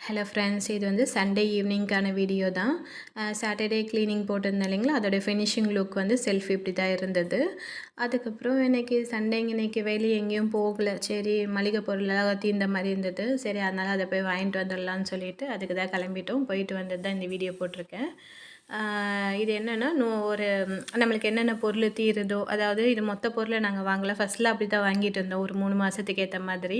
Hello friends, இது வந்து Sunday ஈவினிங்க்கான video தான். சாட்டர்டே க்ளீனிங் போட்டிருந்தேன் இல்லைங்களா, அதோட ஃபினிஷிங் லுக் வந்து செல்ஃப் இப்படி தான் இருந்தது. அதுக்கப்புறம் இன்றைக்கி சண்டேங்க, இன்றைக்கி வெளியே எங்கேயும் போகலை. சரி, மளிகை பொருளெல்லாம் தீர்ந்த மாதிரி இருந்தது. சரி, அதனால் அதை போய் வாங்கிட்டு வந்துடலான்னு சொல்லிட்டு அதுக்கு தான் கிளம்பிட்டோம். போயிட்டு வந்தது தான் இந்த வீடியோ போட்டிருக்கேன். இது என்னென்னா, ஒரு நம்மளுக்கு என்னென்ன பொருள் தீருதோ, அதாவது இது மொத்த பொருளை நாங்கள் வாங்கலை. ஃபஸ்ட்டில் அப்படி தான் வாங்கிட்டு இருந்தோம், ஒரு 3 மாதத்துக்கு ஏற்ற மாதிரி.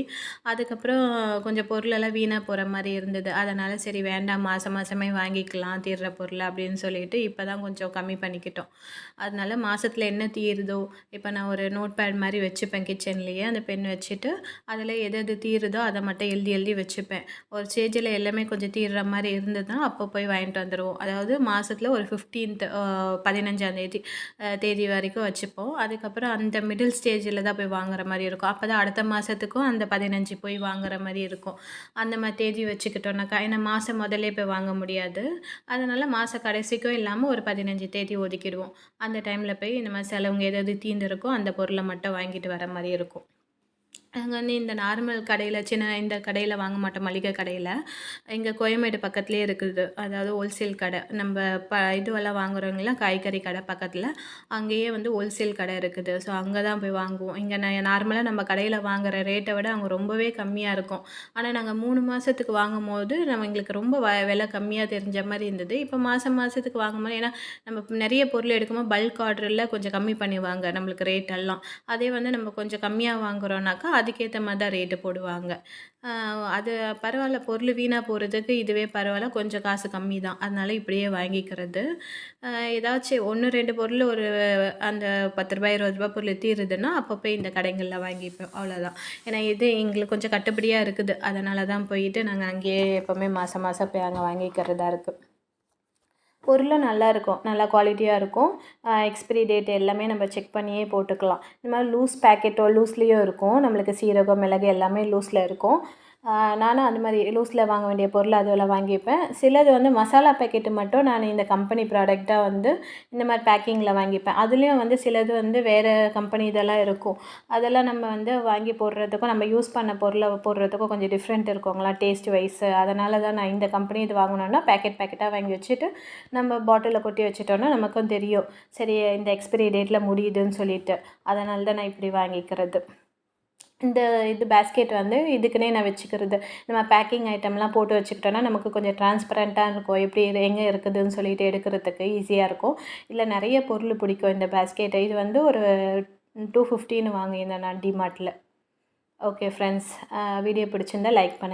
அதுக்கப்புறம் கொஞ்சம் பொருளெல்லாம் வீணாக போகிற மாதிரி இருந்தது. அதனால் சரி வேண்டாம், மாதம் மாதமே வாங்கிக்கலாம் தீர்ற பொருள் அப்படின்னு சொல்லிட்டு இப்போ தான் கொஞ்சம் கம்மி பண்ணிக்கிட்டோம். அதனால மாதத்தில் என்ன தீருதோ, இப்போ நான் ஒரு நோட் பேட் மாதிரி வச்சுப்பேன் கிச்சன்லேயே. அந்த பென் வச்சுட்டு அதில் எது எது தீருதோ அதை மட்டும் எழுதி எழுதி வச்சுப்பேன். ஒரு ஸ்டேஜில் எல்லாமே கொஞ்சம் தீர்ற மாதிரி இருந்ததுன்னா அப்போ போய் வாங்கிட்டு வந்துடுவோம். அதாவது மாதத்தில் ஒரு 15th 15ஆம் தேதி வரைக்கும் வச்சுப்போம். அதுக்கப்புறம் அந்த மிடில் ஸ்டேஜில் தான் போய் வாங்குற மாதிரி இருக்கும். அப்போ தான் அடுத்த மாதத்துக்கும் அந்த 15 போய் வாங்குற மாதிரி இருக்கும். அந்த மாதிரி தேதி வச்சுக்கிட்டோம்னாக்கா, ஏன்னா மாதம் முதல்லே போய் வாங்க முடியாது. அதனால் மாத கடைசிக்கும் இல்லாமல் ஒரு 15 தேதி ஒதுக்கிடுவோம். அந்த டைமில் போய் இந்த மாதிரி செலவுங்க எது தீர்ந்துருக்கோ அந்த பொருளை மட்டும் வாங்கிட்டு வர மாதிரி இருக்கும். நாங்கள் வந்து இந்த நார்மல் கடையில், இந்த கடையில் வாங்க மாட்டோம், மளிகை கடையில். இங்கே கோயம்பேடு பக்கத்துலேயே இருக்குது. அதாவது ஹோல்சேல் கடை. நம்ம இதுவெல்லாம் வாங்குறவங்கலாம் காய்கறி கடை பக்கத்தில் அங்கேயே வந்து ஹோல்சேல் கடை இருக்குது. ஸோ அங்கே தான் போய் வாங்குவோம். இங்கே நார்மலாக நம்ம கடையில் வாங்குகிற ரேட்டை விட அங்கே ரொம்பவே கம்மியாக இருக்கும். ஆனால் நாங்கள் 3 மாதத்துக்கு வாங்கும்போது எங்களுக்கு ரொம்ப விலை கம்மியாக தெரிஞ்ச மாதிரி இருந்தது. இப்போ மாதத்துக்கு வாங்கும்போது, ஏன்னா நம்ம நிறைய பொருள் எடுக்கும்போது பல்க் ஆர்டரில் கொஞ்சம் கம்மி பண்ணுவாங்க நம்மளுக்கு ரேட்டெல்லாம். அதே வந்து நம்ம கொஞ்சம் கம்மியாக வாங்குகிறோன்னாக்கா அதுக்கேற்ற மாதிரி தான் ரேட்டு போடுவாங்க. அது பரவாயில்ல, பொருள் வீணாக போகிறதுக்கு இதுவே பரவாயில்ல, கொஞ்சம் காசு கம்மி தான். அதனால இப்படியே வாங்கிக்கிறது. ஏதாச்சும் 1, 2 பொருள் ஒரு அந்த ரூ. 10 ரூ. 20 பொருள் தீருதுன்னா அப்போ போய் இந்த கடைகளில் வாங்கிப்போம், அவ்வளோதான். ஏன்னா இது எங்களுக்கு கொஞ்சம் கட்டுப்படியாக இருக்குது. அதனால தான் போயிட்டு நாங்கள் அங்கேயே எப்போவுமே மாதம் மாதம் போய் அங்கே வாங்கிக்கிறதா இருக்குது. பொருளும் நல்லாயிருக்கும், நல்லா குவாலிட்டியாக இருக்கும். எக்ஸ்பிரி டேட் எல்லாமே நம்ம செக் பண்ணியே போட்டுக்கலாம். இந்த மாதிரி லூஸ் பேக்கெட்டோ லூஸ்லேயும் இருக்கும். நம்மளுக்கு சீரகம், மிளகு எல்லாமே லூஸில் இருக்கும். நானும் அந்த மாதிரி லூஸில் வாங்க வேண்டிய பொருள் அதெல்லாம் வாங்கிப்பேன். சிலது வந்து மசாலா பேக்கெட்டு மட்டும் நான் இந்த கம்பெனி ப்ராடக்டாக வந்து இந்த மாதிரி பேக்கிங்கில் வாங்கிப்பேன். அதுலேயும் வந்து சிலது வந்து வேறு கம்பெனி இதெல்லாம் இருக்கும். அதெல்லாம் நம்ம வந்து வாங்கி போடுறதுக்கும் நம்ம யூஸ் பண்ண பொருளை போடுறதுக்கும் கொஞ்சம் டிஃப்ரெண்ட் இருக்குங்களா, டேஸ்ட் வைஸு. அதனால தான் நான் இந்த கம்பெனி இது வாங்கினோன்னா பேக்கெட்டாக வாங்கி வச்சுட்டு நம்ம பாட்டிலில் கொட்டி வச்சுட்டோன்னா நமக்கும் தெரியும், சரி இந்த எக்ஸ்பிரி டேட்டில் முடியுதுன்னு சொல்லிட்டு. அதனால தான் நான் இப்படி வாங்கிக்கிறது. இது பேஸ்கெட் வந்து இதுக்குன்னே நான் வச்சுக்கிறது. நம்ம பேக்கிங் ஐட்டம்லாம் போட்டு வச்சுக்கிட்டோன்னா நமக்கு கொஞ்சம் டிரான்ஸ்பரண்ட்டாக இருக்கும். எப்படி எங்கே இருக்குதுன்னு சொல்லிட்டு எடுக்கிறதுக்கு ஈஸியாக இருக்கும். இல்லை நிறைய பொருள் பிடிக்கும் இந்த பேஸ்கெட்டை. இது வந்து ஒரு 250ன்னு வாங்கியிருந்தேன் நான் டிமார்ட்டில். ஓகே ஃப்ரெண்ட்ஸ், வீடியோ பிடிச்சிருந்தா லைக் பண்ணுங்கள்.